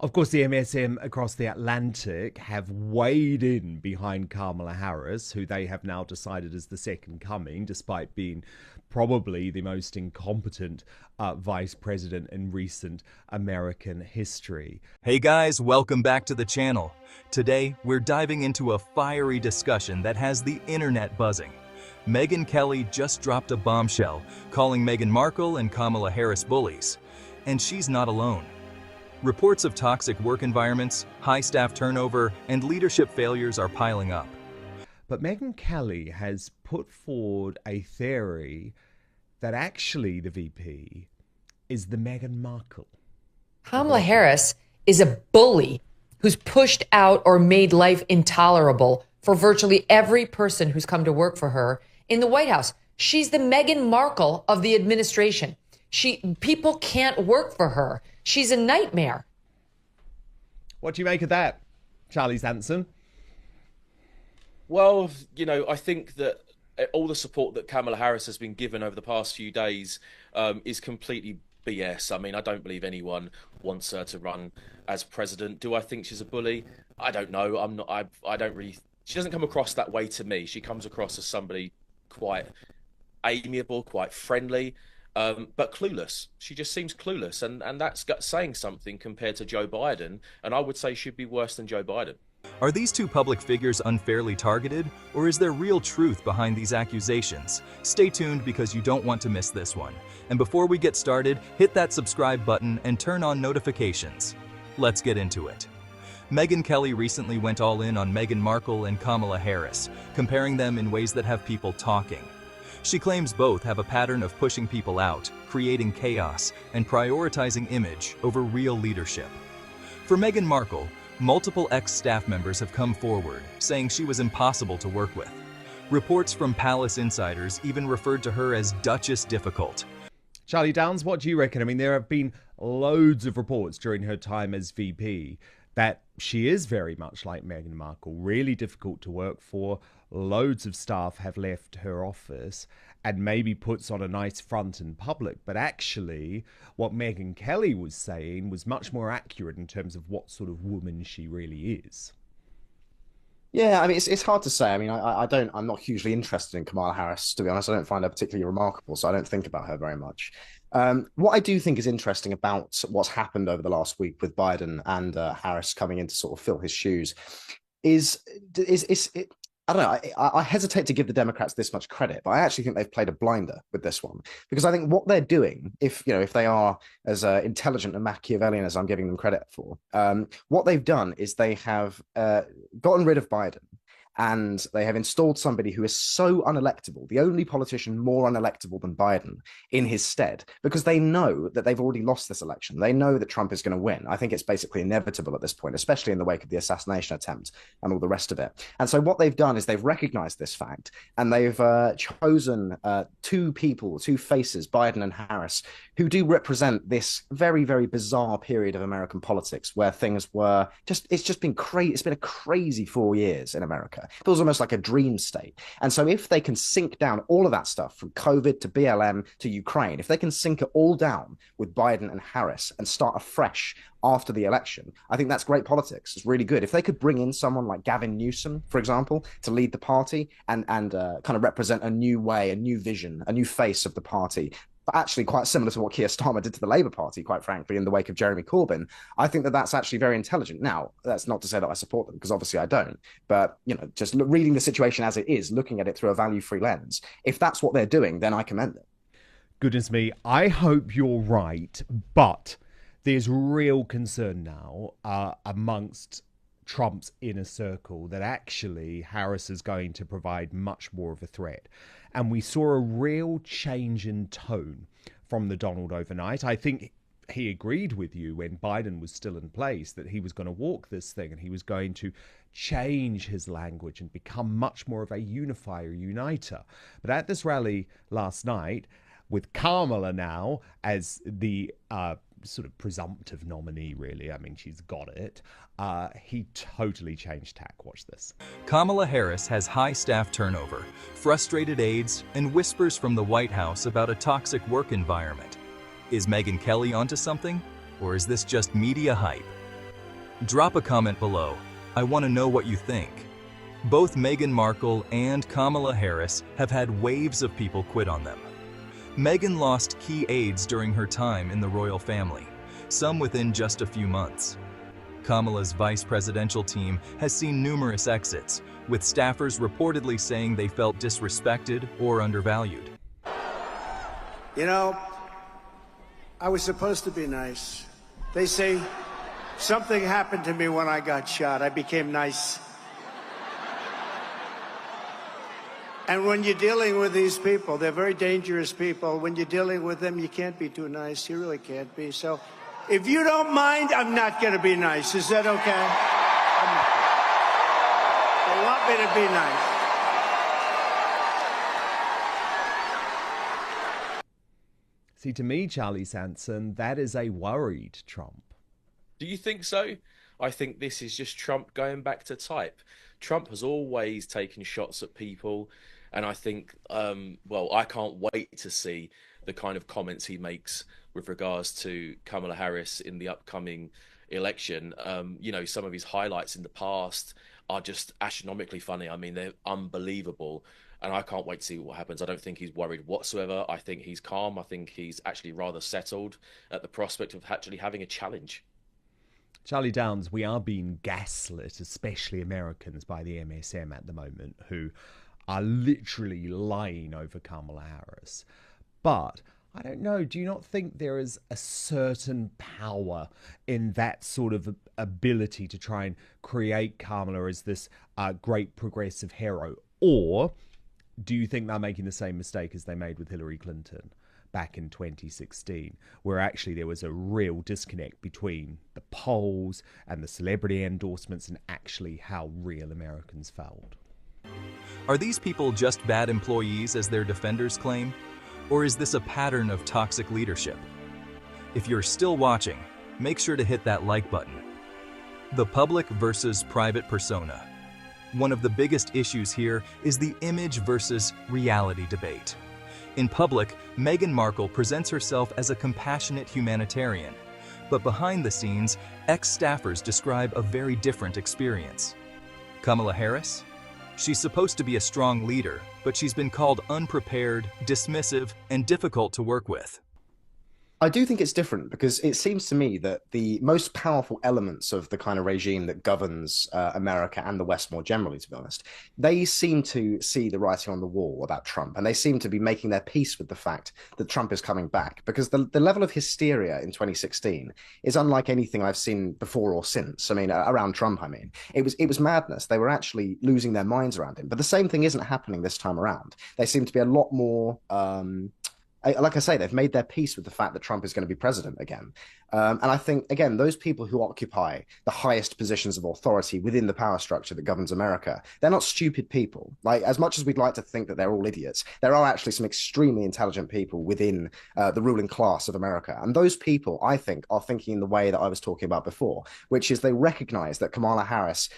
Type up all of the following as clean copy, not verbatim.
Of course, the MSM across the Atlantic have weighed in behind Kamala Harris, who they have now decided is the second coming, despite being probably the most incompetent vice president in recent American history. Hey guys, welcome back to the channel. Today, we're diving into a fiery discussion that has the internet buzzing. Megyn Kelly just dropped a bombshell, calling Meghan Markle and Kamala Harris bullies. And she's not alone. Reports of toxic work environments, high staff turnover, and leadership failures are piling up. But Megyn Kelly has put forward a theory that actually the VP is the Meghan Markle. Kamala Harris is a bully who's pushed out or made life intolerable for virtually every person who's come to work for her in the White House. She's the Meghan Markle of the administration. People can't work for her. She's a nightmare. What do you make of that, Charlie Sanson? Well, I think that all the support that Kamala Harris has been given over the past few days is completely BS. I mean, I don't believe anyone wants her to run as president. Do I think she's a bully? I don't know. I'm not. I don't really. She doesn't come across that way to me. She comes across as somebody quite amiable, quite friendly. But clueless. She just seems clueless, and that's saying something compared to Joe Biden, and I would say she'd be worse than Joe Biden. Are these two public figures unfairly targeted, or is there real truth behind these accusations? Stay tuned because you don't want to miss this one. And before we get started, hit that subscribe button and turn on notifications. Let's get into it. Megyn Kelly recently went all in on Meghan Markle and Kamala Harris, comparing them in ways that have people talking. She claims both have a pattern of pushing people out, creating chaos, and prioritizing image over real leadership. For Meghan Markle, multiple ex-staff members have come forward, saying she was impossible to work with. Reports from palace insiders even referred to her as Duchess Difficult. Charlie Downs, what do you reckon? I mean, there have been loads of reports during her time as VP that she is very much like Meghan Markle, really difficult to work for. Loads of staff have left her office and maybe puts on a nice front in public. But actually, what Megyn Kelly was saying was much more accurate in terms of what sort of woman she really is. Yeah, I mean, it's hard to say. I mean, I'm not hugely interested in Kamala Harris, to be honest. I don't find her particularly remarkable, so I don't think about her very much. What I do think is interesting about what's happened over the last week with Biden and Harris coming in to sort of fill his shoes is I don't know. I hesitate to give the Democrats this much credit, but I actually think they've played a blinder with this one, because I think what they're doing, if they are as intelligent and Machiavellian as I'm giving them credit for, what they've done is they have gotten rid of Biden. And they have installed somebody who is so unelectable, the only politician more unelectable than Biden, in his stead, because they know that they've already lost this election. They know that Trump is going to win. I think it's basically inevitable at this point, especially in the wake of the assassination attempt and all the rest of it. And so what they've done is they've recognized this fact, and they've chosen two people, two faces, Biden and Harris, who do represent this very, very bizarre period of American politics where things were it's just been crazy. It's been a crazy 4 years in America. It feels almost like a dream state. And so if they can sink down all of that stuff from COVID to BLM to Ukraine, if they can sink it all down with Biden and Harris and start afresh after the election, I think that's great politics. It's really good. If they could bring in someone like Gavin Newsom, for example, to lead the party and kind of represent a new way, a new vision, a new face of the party, actually quite similar to what Keir Starmer did to the Labour Party, quite frankly, in the wake of Jeremy Corbyn. I think that that's actually very intelligent. Now, that's not to say that I support them, because obviously I don't. But, just reading the situation as it is, looking at it through a value-free lens, if that's what they're doing, then I commend it. Goodness me, I hope you're right, but there's real concern now amongst Trump's inner circle that actually Harris is going to provide much more of a threat. And we saw a real change in tone from the Donald overnight. I think he agreed with you when Biden was still in place that he was going to walk this thing and he was going to change his language and become much more of a unifier, uniter. But at this rally last night, with Kamala now as the sort of presumptive nominee, really. I mean, she's got it. He totally changed tack. Watch this. Kamala Harris has high staff turnover, frustrated aides, and whispers from the White House about a toxic work environment. Is Megyn Kelly onto something? Or is this just media hype? Drop a comment below. I want to know what you think. Both Meghan Markle and Kamala Harris have had waves of people quit on them. Meghan lost key aides during her time in the royal family, some within just a few months. Kamala's vice presidential team has seen numerous exits, with staffers reportedly saying they felt disrespected or undervalued. You know, I was supposed to be nice. They say something happened to me when I got shot. I became nice. And when you're dealing with these people, they're very dangerous people. When you're dealing with them, you can't be too nice. You really can't be. So if you don't mind, I'm not going to be nice. Is that okay? They want me to be nice. See, to me, Charlie Sanson, that is a worried Trump. Do you think so? I think this is just Trump going back to type. Trump has always taken shots at people. And I think, well, I can't wait to see the kind of comments he makes with regards to Kamala Harris in the upcoming election. You know, some of his highlights in the past are just astronomically funny. I mean, they're unbelievable. And I can't wait to see what happens. I don't think he's worried whatsoever. I think he's calm. I think he's actually rather settled at the prospect of actually having a challenge. Charlie Downs, we are being gaslit, especially Americans, by the MSM at the moment, who are literally lying over Kamala Harris. But I don't know, do you not think there is a certain power in that sort of ability to try and create Kamala as this great progressive hero? Or do you think they're making the same mistake as they made with Hillary Clinton back in 2016, where actually there was a real disconnect between the polls and the celebrity endorsements and actually how real Americans felt? Are these people just bad employees, as their defenders claim? Or is this a pattern of toxic leadership? If you're still watching, make sure to hit that like button. The public versus private persona. One of the biggest issues here is the image versus reality debate. In public, Meghan Markle presents herself as a compassionate humanitarian, but behind the scenes, ex-staffers describe a very different experience. Kamala Harris? She's supposed to be a strong leader, but she's been called unprepared, dismissive, and difficult to work with. I do think it's different because it seems to me that the most powerful elements of the kind of regime that governs America and the West more generally, to be honest, they seem to see the writing on the wall about Trump, and they seem to be making their peace with the fact that Trump is coming back, because the level of hysteria in 2016 is unlike anything I've seen before or since. I mean, around Trump, I mean, it was madness. They were actually losing their minds around him. But the same thing isn't happening this time around. They seem to be a lot more like I say, they've made their peace with the fact that Trump is going to be president again. And I think, again, those people who occupy the highest positions of authority within the power structure that governs America, they're not stupid people. Like, as much as we'd like to think that they're all idiots, there are actually some extremely intelligent people within the ruling class of America. And those people, I think, are thinking in the way that I was talking about before, which is they recognize that Kamala Harris,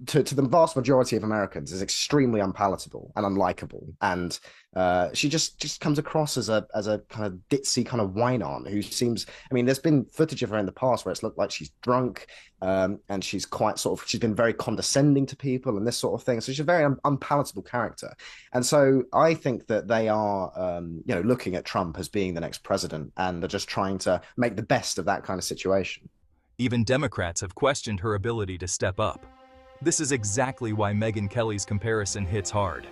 to the vast majority of Americans, is extremely unpalatable and unlikable, and she just comes across as a kind of ditzy kind of whine-on who seems. I mean, there's been footage of her in the past where it's looked like she's drunk, and she's she's been very condescending to people and this sort of thing. So she's a very unpalatable character, and so I think that they are, looking at Trump as being the next president, and they're just trying to make the best of that kind of situation. Even Democrats have questioned her ability to step up. This is exactly why Megyn Kelly's comparison hits hard.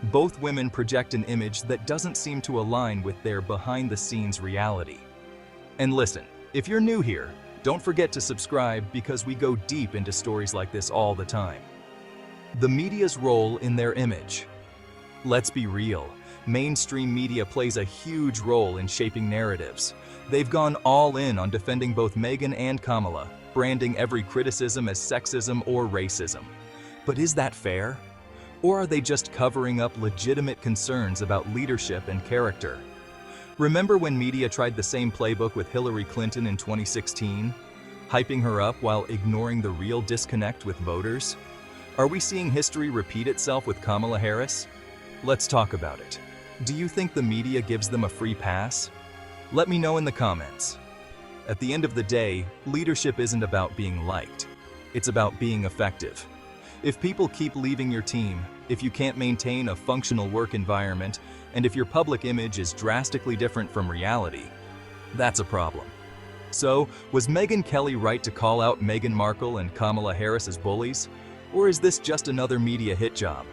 Both women project an image that doesn't seem to align with their behind-the-scenes reality. And listen, if you're new here, don't forget to subscribe because we go deep into stories like this all the time. The media's role in their image. Let's be real, mainstream media plays a huge role in shaping narratives. They've gone all in on defending both Megyn and Kamala, branding every criticism as sexism or racism. But is that fair? Or are they just covering up legitimate concerns about leadership and character? Remember when media tried the same playbook with Hillary Clinton in 2016, hyping her up while ignoring the real disconnect with voters? Are we seeing history repeat itself with Kamala Harris? Let's talk about it. Do you think the media gives them a free pass? Let me know in the comments. At the end of the day, leadership isn't about being liked. It's about being effective. If people keep leaving your team, if you can't maintain a functional work environment, and if your public image is drastically different from reality, that's a problem. So, was Megyn Kelly right to call out Meghan Markle and Kamala Harris as bullies? Or is this just another media hit job?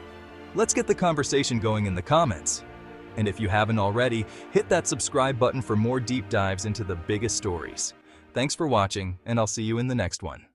Let's get the conversation going in the comments. And if you haven't already, hit that subscribe button for more deep dives into the biggest stories. Thanks for watching, and I'll see you in the next one.